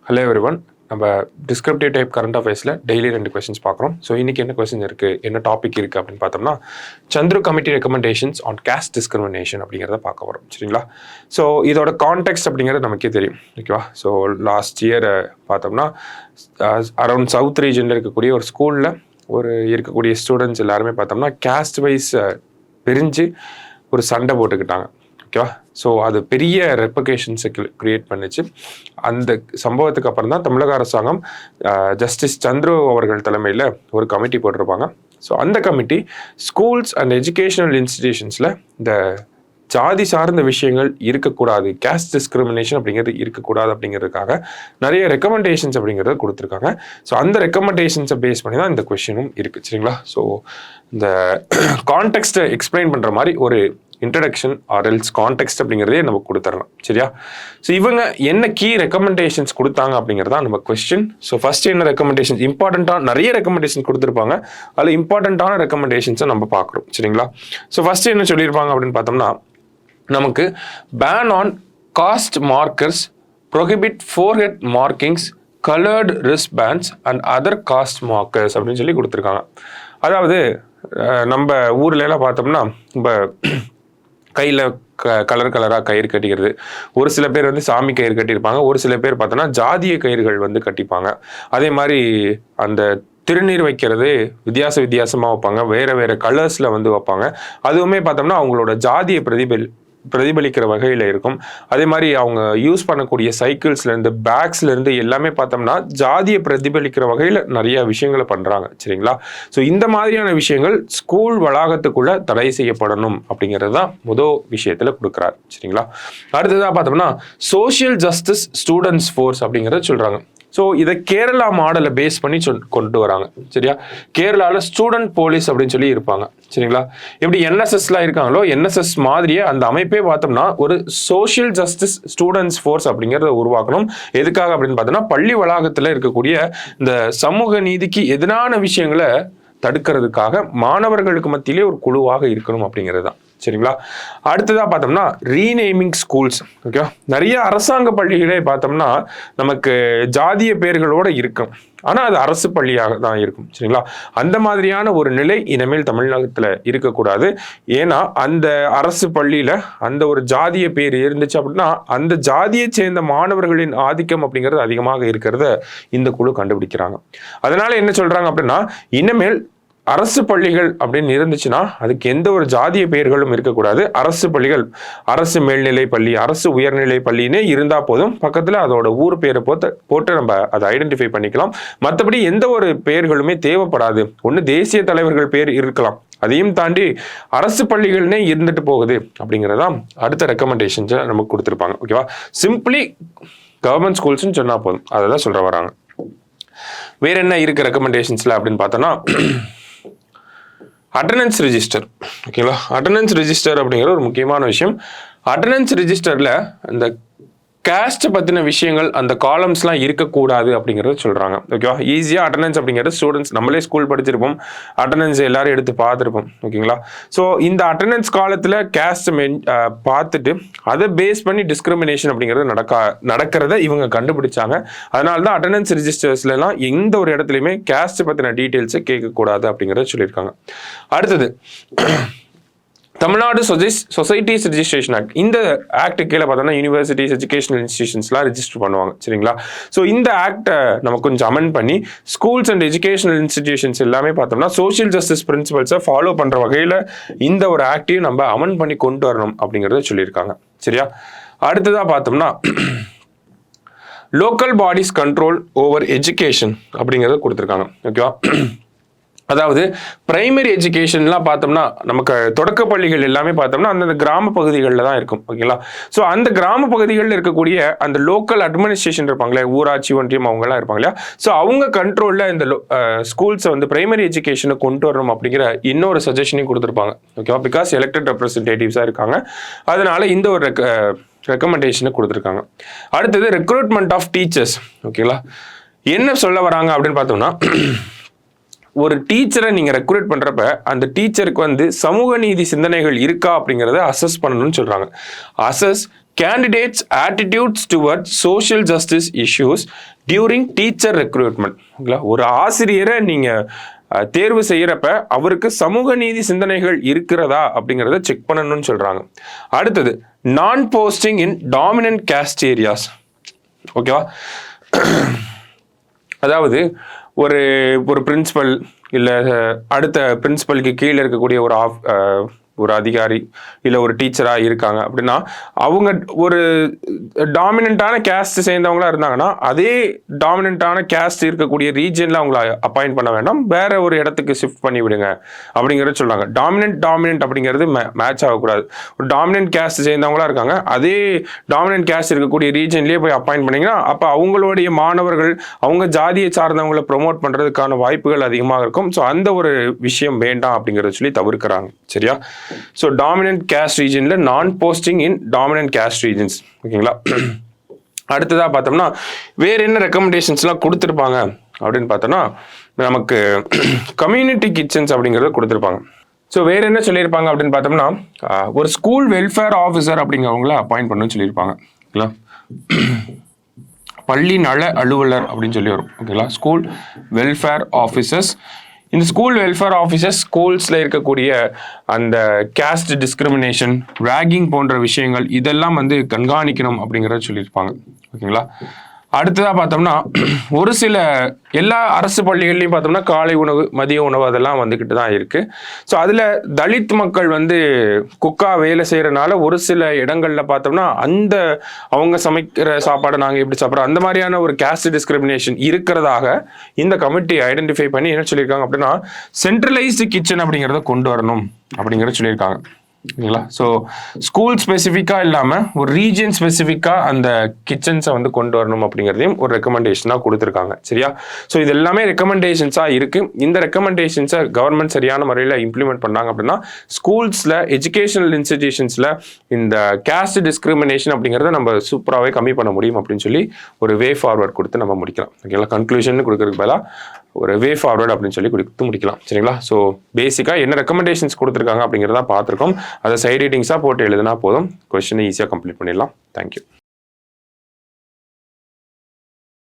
Hello everyone. நம்ம descriptive type current அஃபேர்ஸில் daily 2 questions பார்க்குறோம். ஸோ இன்றைக்கி என்ன கொஸ்டின் இருக்குது, என்ன டாபிக் இருக்குது அப்படின்னு பார்த்தோம்னா, Chandru committee recommendations on caste discrimination அப்படிங்கிறத பார்க்க வரோம். சரிங்களா? ஸோ இதோட கான்டெக்ட் அப்படிங்கிறது நமக்கே தெரியும். ஓகேவா? ஸோ லாஸ்ட் இயர் பார்த்தோம்னா அரௌண்ட் சவுத் ரீஜனில் இருக்கக்கூடிய ஒரு ஸ்கூலில் இருக்கக்கூடிய ஸ்டூடெண்ட்ஸ் எல்லாருமே பார்த்தோம்னா கேஸ்ட் வைஸ் பிரிஞ்சு ஒரு சண்டை போட்டுக்கிட்டாங்க. ஓகேவா? ஸோ அது பெரிய ரெப்ளிகேஷன்ஸை கிரியேட் பண்ணிச்சு. அந்த சம்பவத்துக்கு அப்புறம் தான் தமிழக அரசாங்கம் ஜஸ்டிஸ் சந்துரு அவர்கள் தலைமையில் ஒரு கமிட்டி போட்டிருப்பாங்க. ஸோ அந்த கமிட்டி ஸ்கூல்ஸ் அண்ட் எஜுகேஷனல் இன்ஸ்டிடியூஷன்ஸில் இந்த ஜாதி சார்ந்த விஷயங்கள் இருக்கக்கூடாது, கேஸ்ட் டிஸ்கிரிமினேஷன் அப்படிங்கிறது இருக்கக்கூடாது அப்படிங்கிறதுக்காக நிறைய ரெக்கமெண்டேஷன்ஸ் அப்படிங்கிறத கொடுத்துருக்காங்க. ஸோ அந்த ரெக்கமெண்டேஷன்ஸை பேஸ் பண்ணி தான் இந்த கொஸ்டினும் இருக்குது. சரிங்களா? ஸோ இந்த கான்டெக்ஸ்ட்டை எக்ஸ்பிளைன் பண்ணுற மாதிரி ஒரு இன்ட்ரடக்ஷன் ஆர் எல்ஸ் கான்டெக்ஸ்ட் அப்படிங்கிறதே நமக்கு கொடுத்துடலாம். சரியா? ஸோ இவங்க என்ன கீ ரெக்கமெண்டேஷன்ஸ் கொடுத்தாங்க அப்படிங்கிறதா நம்ம கொஸ்டின். ஸோ ஃபர்ஸ்ட் என்ன ரெக்கமெண்டேஷன்ஸ், இம்பார்ட்டண்ட்டாக நிறைய ரெக்கமெண்டேஷன் கொடுத்துருப்பாங்க. அதில் இம்பார்ட்டண்ட்டான ரெக்கமெண்டேஷன்ஸை நம்ம பார்க்குறோம். சரிங்களா? ஸோ ஃபர்ஸ்ட் என்ன சொல்லியிருப்பாங்க அப்படின்னு பார்த்தோம்னா, நமக்கு ban on caste markers, prohibit forehead markings, coloured wrist bands and other caste markers அப்படின்னு சொல்லி கொடுத்துருக்காங்க. அதாவது நம்ம ஊர்லலாம் பார்த்தோம்னா இப்போ கையில் கலர் கலராக கயிறு கட்டிக்கிறது, ஒரு சில பேர் வந்து சாமி கயிறு கட்டியிருப்பாங்க, ஒரு சில பேர் பார்த்தோன்னா ஜாதிய கயிறுகள் வந்து கட்டிப்பாங்க. அதே மாதிரி அந்த திருநீர் வைக்கிறது வித்தியாசமாக வைப்பாங்க, வேறு கலர்ஸில் வந்து வைப்பாங்க. அதுவுமே பார்த்தோம்னா அவங்களோட ஜாதியை பிரதிபலிக்கிற வகையில் இருக்கும். அதே மாதிரி அவங்க யூஸ் பண்ணக்கூடிய சைக்கிள்ஸ்லேருந்து பேக்ஸ்லேருந்து எல்லாமே பார்த்தோம்னா ஜாதியை பிரதிபலிக்கிற வகையில் நிறைய விஷயங்களை பண்ணுறாங்க. சரிங்களா? ஸோ இந்த மாதிரியான விஷயங்கள் ஸ்கூல் வளாகத்துக்குள்ள தடை செய்யப்படணும் அப்படிங்கிறது தான் முதல் விஷயத்தில் கொடுக்குறாரு. சரிங்களா? அடுத்ததாக பார்த்தோம்னா சோஷியல் ஜஸ்டிஸ் ஸ்டூடெண்ட்ஸ் ஃபோர்ஸ் அப்படிங்கிறத சொல்கிறாங்க. ஸோ இதை கேரளா மாடலை பேஸ் பண்ணி கொண்டு வராங்க. சரியா? கேரளாவில் ஸ்டூடெண்ட் போலீஸ் அப்படின்னு சொல்லி இருப்பாங்க. சரிங்களா? எப்படி என்எஸ்எஸ்லாம் இருக்காங்களோ என்எஸ்எஸ் மாதிரியே அந்த அமைப்பே பார்த்தோம்னா ஒரு சோஷியல் ஜஸ்டிஸ் ஸ்டூடெண்ட்ஸ் ஃபோர்ஸ் அப்படிங்கிறத உருவாக்கணும். எதுக்காக அப்படின்னு பார்த்தோம்னா, பள்ளி வளாகத்தில் இருக்கக்கூடிய இந்த சமூக நீதிக்கு எதிரான விஷயங்களை தடுக்கிறதுக்காக மாணவர்களுக்கு மத்தியிலே ஒரு குழுவாக இருக்கணும் அப்படிங்கிறது தான். சரிங்களா? அடுத்ததாக பார்த்தோம்னா ரீநேமிங் ஸ்கூல்ஸ். ஓகே, நிறைய அரசாங்க பள்ளிகளே பார்த்தோம்னா நமக்கு ஜாதிய பெயர்களோடு இருக்கும், ஆனால் அது அரசு பள்ளியாக தான் இருக்கும். சரிங்களா? அந்த மாதிரியான ஒரு நிலை இனிமேல் தமிழகத்தில் இருக்கக்கூடாது. ஏன்னா அந்த அரசு பள்ளியில் அந்த ஒரு ஜாதிய பேர் இருந்துச்சு அப்படின்னா அந்த ஜாதியை சேர்ந்த மாணவர்களின் ஆதிக்கம் அப்படிங்கிறது அதிகமாக இருக்கிறத இந்த குழு கண்டுபிடிக்கிறாங்க. அதனால என்ன சொல்றாங்க அப்படின்னா, இனிமேல் அரசு பள்ளிகள் அப்படின்னு இருந்துச்சுன்னா அதுக்கு எந்த ஒரு ஜாதிய பெயர்களும் இருக்கக்கூடாது. அரசு பள்ளிகள், அரசு மேல்நிலை பள்ளி, அரசு உயர்நிலை பள்ளின்னே இருந்தால் போதும். பக்கத்தில் அதோட ஊர் பேரை போட்டு நம்ம அதை ஐடென்டிஃபை பண்ணிக்கலாம். மற்றபடி எந்த ஒரு பெயர்களுமே தேவைப்படாது. ஒன்று தேசிய தலைவர்கள் பேர் இருக்கலாம், அதையும் தாண்டி அரசு பள்ளிகள்னே இருந்துட்டு போகுது அப்படிங்கிறதான் அடுத்த ரெக்கமெண்டேஷன்ஸை நமக்கு கொடுத்துருப்பாங்க. ஓகேவா? சிம்பிளி கவர்மெண்ட் ஸ்கூல்ஸ்ன்னு சொன்னால் போதும், அதை தான் சொல்ற வராங்க. வேற என்ன இருக்கு ரெக்கமெண்டேஷன்ஸ்ல அப்படின்னு பார்த்தோன்னா, அட்டெண்டன்ஸ் ரெஜிஸ்டர். ஓகேங்களா? அட்டெண்டன்ஸ் ரெஜிஸ்டர் அப்படிங்கிற ஒரு முக்கியமான விஷயம். அட்டெண்டன்ஸ் ரெஜிஸ்டர்ல இந்த கேஸ்ட் பற்றின விஷயங்கள் அந்த காலம்ஸ்லாம் இருக்கக்கூடாது அப்படிங்கிறத சொல்கிறாங்க. ஓகேவா? ஈஸியாக அட்டெண்டன்ஸ் அப்படிங்கிறது ஸ்டூடெண்ட்ஸ் நம்மளே ஸ்கூல் படிச்சிருப்போம், அட்டெண்டன்ஸ் எல்லாரும் எடுத்து பார்த்துருப்போம். ஓகேங்களா? ஸோ இந்த அட்டெண்டன்ஸ் காலத்தில் கேஸ்ட் பார்த்துட்டு அதை பேஸ் பண்ணி டிஸ்கிரிமினேஷன் அப்படிங்கிறது நடக்கிறத இவங்க கண்டுபிடிச்சாங்க. அதனால தான் அட்டெண்டன்ஸ் ரிஜிஸ்டர்ஸ்லாம் எந்த ஒரு இடத்துலையுமே கேஸ்ட் பற்றின டீட்டெயில்ஸை கேட்கக்கூடாது அப்படிங்கிறத சொல்லியிருக்காங்க. அடுத்தது தமிழ்நாடு சொசைட்டிஸ் ரெஜிஸ்ட்ரேஷன் ஆக்ட். இந்த ஆக்ட் கீழே பார்த்தோம்னா யூனிவர்சிட்டிஸ், எஜுகேஷனல் இன்ஸ்டிடியூஷன்ஸ்லாம் ரெஜிஸ்டர் பண்ணுவாங்க. சரிங்களா? ஸோ இந்த ஆக்டை நம்ம கொஞ்சம் அமெண்ட் பண்ணி ஸ்கூல்ஸ் அண்ட் எஜுகேஷனல் இன்ஸ்டிடியூஷன்ஸ் எல்லாமே பார்த்தோம்னா சோஷியல் ஜஸ்டிஸ் பிரின்சிபல்ஸை ஃபாலோ பண்ணுற வகையில் இந்த ஒரு ஆக்டையும் நம்ம அமெண்ட் பண்ணி கொண்டு வரணும் அப்படிங்கிறத சொல்லியிருக்காங்க. சரியா? அடுத்ததாக பார்த்தோம்னா local bodies control over education அப்படிங்கிறத கொடுத்துருக்காங்க. ஓகேவா? அதாவது பிரைமரி எஜுகேஷன்லாம் பார்த்தோம்னா நமக்கு தொடக்க பள்ளிகள் எல்லாமே பார்த்தோம்னா அந்தந்த கிராம பகுதிகளில் தான் இருக்கும். ஓகேங்களா? ஸோ அந்த கிராம பகுதிகளில் இருக்கக்கூடிய அந்த லோக்கல் அட்மினிஸ்ட்ரேஷன் இருப்பாங்களே, ஊராட்சி ஒன்றியம் அவங்கெல்லாம் இருப்பாங்க இல்லையா? ஸோ அவங்க கண்ட்ரோலில் இந்த ஸ்கூல்ஸை வந்து பிரைமரி எஜுகேஷனை கொண்டு வரணும் அப்படிங்கிற இன்னொரு சஜஷனையும் கொடுத்துருப்பாங்க. ஓகேவா? பிகாஸ் எலெக்டட் ரெப்ரஸன்டேட்டிவ்ஸாக இருக்காங்க. அதனால இந்த ஒரு ரெக்கமெண்டேஷனை கொடுத்துருக்காங்க. அடுத்தது ரெக்ரூட்மெண்ட் ஆஃப் டீச்சர்ஸ். ஓகேங்களா? என்ன சொல்ல வராங்க அப்படின்னு பார்த்தோம்னா, ஒரு டீச்சரை நீங்கள் ரெக்ரூட் பண்ணுறப்ப அந்த டீச்சருக்கு வந்து சமூக நீதி சிந்தனைகள் இருக்கா அப்படிங்கிறத அசஸ் பண்ணணும்னு சொல்கிறாங்க. Assess candidates attitudes towards social justice issues during teacher recruitment. ஒரு ஆசிரியரை நீங்கள் தேர்வு செய்கிறப்ப அவருக்கு சமூக நீதி சிந்தனைகள் இருக்கிறதா அப்படிங்கிறத செக் பண்ணணும்னு சொல்கிறாங்க. அடுத்தது non posting in dominant caste areas. ஓகேவா, அதாவது ஒரு பிரின்சிபல் இல்லை அடுத்த பிரின்சிபலுக்கு கீழே இருக்கக்கூடிய ஒரு அதிகாரி இல்லை ஒரு டீச்சராக இருக்காங்க அப்படின்னா அவங்க ஒரு டாமினண்ட்டான கேஸ்ட் சேர்ந்தவங்களா இருந்தாங்கன்னா அதே டாமினண்ட்டான கேஸ்ட் இருக்கக்கூடிய ரீஜனில் அவங்கள அப்பாயிண்ட் பண்ண வேண்டாம், வேற ஒரு இடத்துக்கு ஷிஃப்ட் பண்ணி விடுங்க அப்படிங்கிறத சொல்கிறாங்க. டாமினன்ட் அப்படிங்கிறது மேட்ச் ஆகக்கூடாது. ஒரு டாமினன்ட் கேஸ்ட் சேர்ந்தவங்களா இருக்காங்க, அதே டாமினன்ட் கேஸ்ட் இருக்கக்கூடிய ரீஜன்லேயே போய் அப்பாயிண்ட் பண்ணிங்கன்னா அப்போ அவங்களுடைய மாணவர்கள் அவங்க ஜாதியை சார்ந்தவங்களை ப்ரொமோட் பண்ணுறதுக்கான வாய்ப்புகள் அதிகமாக இருக்கும். ஸோ அந்த ஒரு விஷயம் வேண்டாம் அப்படிங்கிறத சொல்லி தவிர்க்கிறாங்க. சரியா? ஸோ டாமினன்ட் கேஸ்ட் ரீஜனில் non posting in dominant caste regions. ஓகேங்களா? அடுத்ததாக பார்த்தோம்னா வேற என்ன ரெக்கமெண்டேஷன்ஸ்லாம் கொடுத்துருப்பாங்க அப்படின்னு பார்த்தோம்னா நமக்கு கம்யூனிட்டி கிச்சன்ஸ் அப்படிங்கிறத கொடுத்துருப்பாங்க. ஸோ வேற என்ன சொல்லியிருப்பாங்க அப்படின்னு பார்த்தோம்னா ஒரு ஸ்கூல் வெல்ஃபேர் ஆஃபீஸர் அப்படிங்கிறவங்கள அப்பாயிண்ட் பண்ணணும்னு சொல்லியிருப்பாங்க. ஓகேங்களா? பள்ளி நல அலுவலர் அப்படின்னு சொல்லி வரும். ஓகேங்களா? School welfare officers. இந்த ஸ்கூல் வெல்ஃபேர் ஆஃபீஸர்ஸ் ஸ்கூல்ஸில் இருக்கக்கூடிய அந்த கேஸ்ட் டிஸ்கிரிமினேஷன், ராகிங் போன்ற விஷயங்கள் இதெல்லாம் வந்து கண்காணிக்கணும் அப்படிங்கிறத சொல்லியிருப்பாங்க. ஓகேங்களா? அடுத்ததாக பார்த்தோம்னா ஒரு சில எல்லா அரசு பள்ளிகள்லையும் பார்த்தோம்னா காலை உணவு மதிய உணவு அதெல்லாம் வந்துக்கிட்டு தான் இருக்குது. ஸோ அதில் தலித் மக்கள் வந்து குக்கா வேலை செய்கிறனால ஒரு சில இடங்களில் பார்த்தோம்னா அவங்க சமைக்கிற சாப்பாடை நாங்கள் எப்படி சாப்பிட்றோம் அந்த மாதிரியான ஒரு கேஸ்ட் டிஸ்கிரிமினேஷன் இருக்கிறதாக இந்த கமிட்டி ஐடென்டிஃபை பண்ணி என்ன சொல்லியிருக்காங்க அப்படின்னா சென்ட்ரலைஸ்டு கிச்சன் அப்படிங்கிறத கொண்டு வரணும் அப்படிங்கிறத சொல்லியிருக்காங்க. ஓகேங்களா? ஸோ ஸ்கூல் ஸ்பெசிஃபிக்காக இல்லாமல் ஒரு ரீஜன் ஸ்பெசிஃபிக்காக அந்த கிச்சன்ஸை வந்து கொண்டு வரணும் அப்படிங்கிறதையும் ஒரு ரெக்கமெண்டேஷனாக கொடுத்துருக்காங்க. சரியா? ஸோ இது எல்லாமே ரெக்கமெண்டேஷன்ஸாக இருக்குது. இந்த ரெக்கமெண்டேஷன்ஸை கவர்மெண்ட் சரியான முறையில் இம்ப்ளிமெண்ட் பண்ணாங்க அப்படின்னா ஸ்கூல்ஸில் எஜுகேஷனல் இன்ஸ்டிடியூஷன்ஸில் இந்த கேஸ்ட் டிஸ்கிரிமினேஷன் அப்படிங்கிறத நம்ம சூப்பராகவே கம்மி பண்ண முடியும் அப்படின்னு சொல்லி ஒரு வே ஃபார்வர்ட் கொடுத்து நம்ம முடிக்கலாம். ஓகேங்களா? கன்க்ளூஷன் கொடுக்கறதுக்கு பதிலாக ஒரு வே ஃபார்வர்ட் அப்படின்னு சொல்லி கொடுத்து முடிக்கலாம். சரிங்களா? ஸோ பேசிக்காக என்ன ரெக்கமெண்டேஷன்ஸ் கொடுத்துருக்காங்க அப்படிங்கிறத பார்த்துருக்கோம். அதை சைட் ரீடிங்ஸாக போட்டு எழுதினா போதும், கொஸ்டினை ஈஸியாக கம்ப்ளீட் பண்ணிடலாம். தேங்க்யூ.